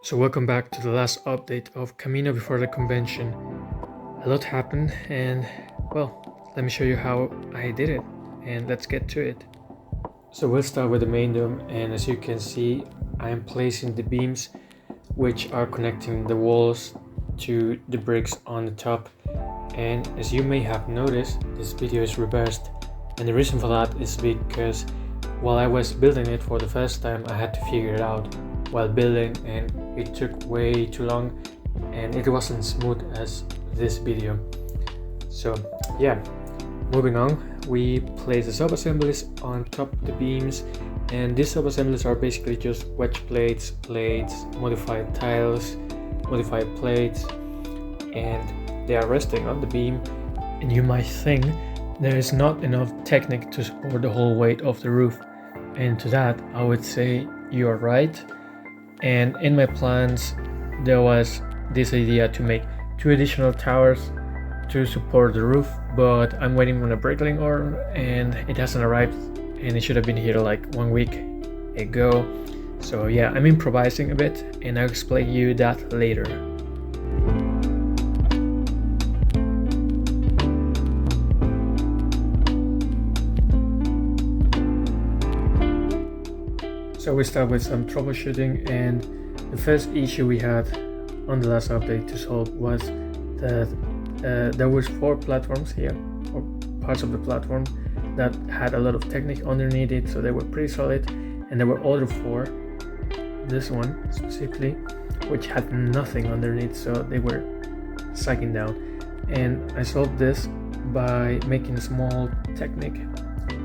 So welcome back to the last update of Kamino before the convention. A lot happened and well, let me show you how I did it and let's get to it. So we'll start with the main dome, and as you can see I am placing the beams which are connecting the walls to the bricks on the top. And as you may have noticed, this video is reversed, and the reason for that is because while I was building it for the first time I had to figure it out while building, and it took way too long and it wasn't smooth as this video. So yeah, moving on, we place the sub-assemblies on top of the beams, and these sub-assemblies are basically just wedge plates, modified tiles, modified plates, and they are resting on the beam. And you might think there is not enough technique to support the whole weight of the roof, and to that I would say you are right. And in my plans there was this idea to make 2 additional towers to support the roof, but I'm waiting on a bricklaying order and it hasn't arrived, and it should have been here like 1 week ago. So yeah, I'm improvising a bit and I'll explain you that later. So we start with some troubleshooting, and the first issue we had on the last update to solve was that there was 4 platforms here, or parts of the platform that had a lot of technique underneath it, so they were pretty solid, and there were other 4, this one specifically, which had nothing underneath, so they were sagging down. And I solved this by making a small technique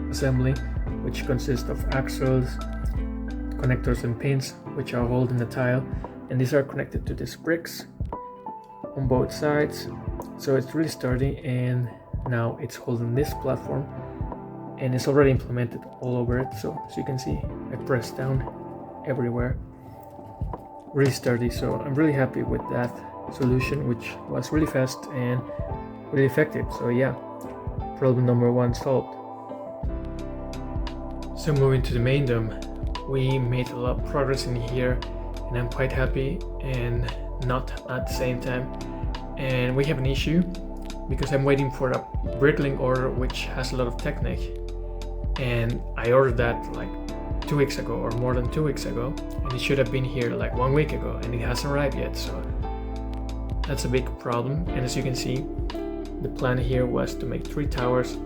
assembly which consists of axles, connectors and pins which are holding the tile, and these are connected to these bricks on both sides, so it's really sturdy. And now it's holding this platform and it's already implemented all over it, so as you can see I pressed down everywhere, really sturdy. So I'm really happy with that solution, which was really fast and really effective. So yeah, problem number 1 solved. So moving to the main dome, we made a lot of progress in here and I'm quite happy and not at the same time. And we have an issue because I'm waiting for a bricklaying order which has a lot of technique, and I ordered that like 2 weeks ago or more than 2 weeks ago, and it should have been here like 1 week ago and it hasn't arrived yet. So that's a big problem. And as you can see, the plan here was to make 3 towers.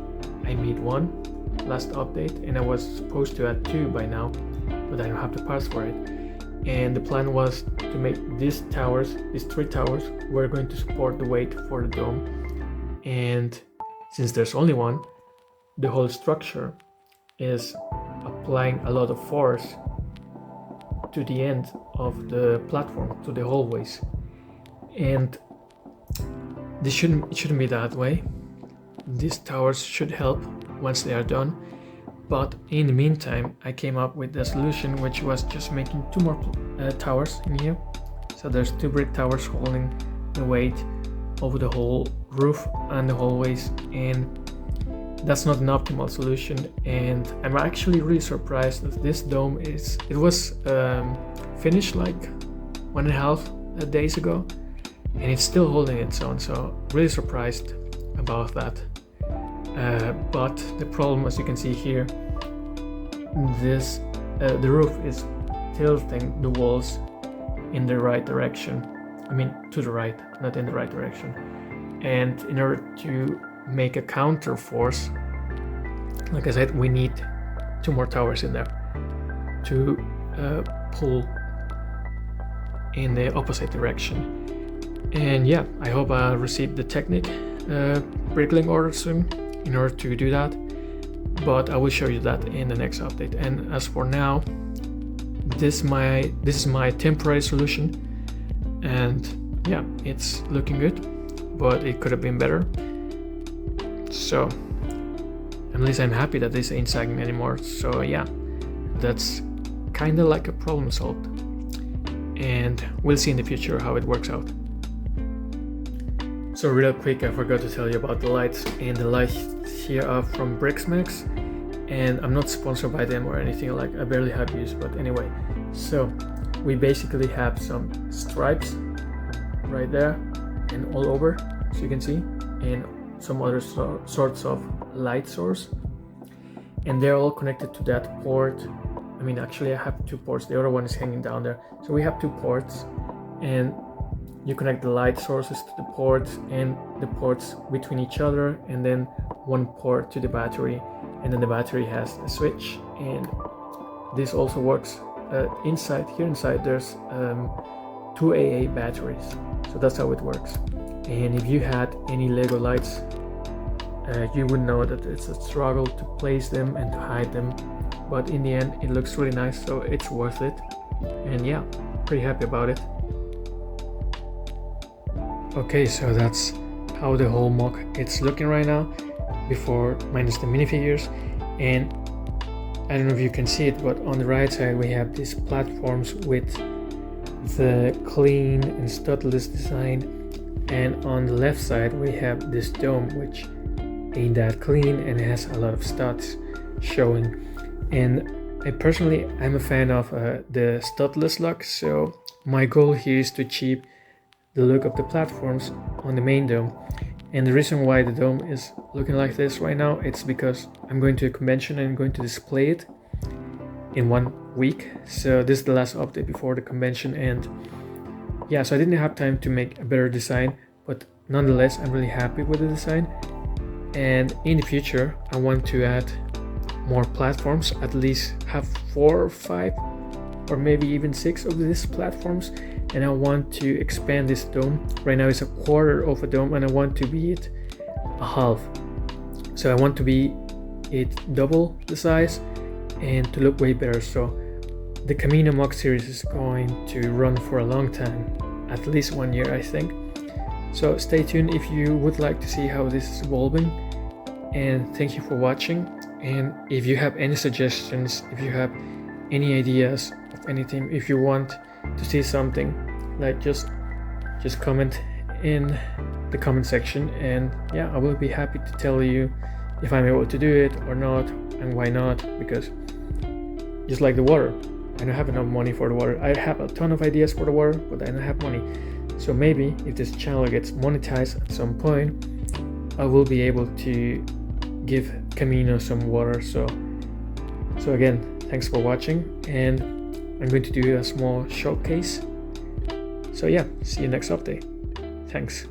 I made 1 last update and I was supposed to add 2 by now, but I don't have the parts for it. And the plan was to make these 3 towers were going to support the weight for the dome. And since there's only 1, the whole structure is applying a lot of force to the end of the platform, to the hallways. And it shouldn't be that way. These towers should help once they are done. But in the meantime, I came up with a solution which was just making 2 more towers in here. So there's 2 brick towers holding the weight over the whole roof and the hallways, and that's not an optimal solution. And I'm actually really surprised that this dome was finished like 1.5 days ago, and it's still holding its own. So really surprised about that. But the problem, as you can see here, the roof is tilting the walls in the right direction. I mean to the right, not in the right direction. And in order to make a counter force, like I said, we need 2 more towers in there to pull in the opposite direction. And yeah, I hope I receive the technique bricklaying order soon in order to do that, but I will show you that in the next update. And as for now, this is my temporary solution, and yeah, it's looking good, but it could have been better. So at least I'm happy that this ain't sagging anymore. So yeah, that's kind of like a problem solved, and we'll see in the future how it works out. So real quick, I forgot to tell you about the lights, and the lights here are from Brixmax, and I'm not sponsored by them or anything, like I barely have use, but anyway. So we basically have some stripes right there and all over, so you can see, and some other sorts of light source, and they're all connected to that port. I mean, actually I have 2 ports, the other one is hanging down there, so we have 2 ports, and you connect the light sources to the ports and the ports between each other, and then 1 port to the battery, and then the battery has a switch. And this also works inside there's 2 AA batteries, so that's how it works. And if you had any Lego lights, you would know that it's a struggle to place them and to hide them, but in the end it looks really nice, so it's worth it. And yeah, pretty happy about it. Okay, so that's how the whole MOC it's looking right now, before minus the minifigures. And I don't know if you can see it, but on the right side we have these platforms with the clean and studless design, and on the left side we have this dome which ain't that clean and has a lot of studs showing. And I'm a fan of the studless look, so my goal here is to achieve the look of the platforms on the main dome. And the reason why the dome is looking like this right now, it's because I'm going to a convention and I'm going to display it in 1 week. So this is the last update before the convention, and yeah, so I didn't have time to make a better design, but nonetheless I'm really happy with the design. And in the future I want to add more platforms, at least have 4 or 5 or maybe even 6 of these platforms, and I want to expand this dome. Right now it's a quarter of a dome, and I want to be it a half, so I want to be it double the size and to look way better. So the Kamino MOC series is going to run for a long time, at least 1 year I think. So stay tuned if you would like to see how this is evolving, and thank you for watching. And if you have any suggestions, if you have any ideas of anything, if you want to see something, like just comment in the comment section, and yeah, I will be happy to tell you if I'm able to do it or not, and why not. Because just like the water, I don't have enough money for the water. I have a ton of ideas for the water, but I don't have money. So maybe if this channel gets monetized at some point, I will be able to give Kamino some water. So again, thanks for watching, and I'm going to do a small showcase. So yeah, see you next update. Thanks.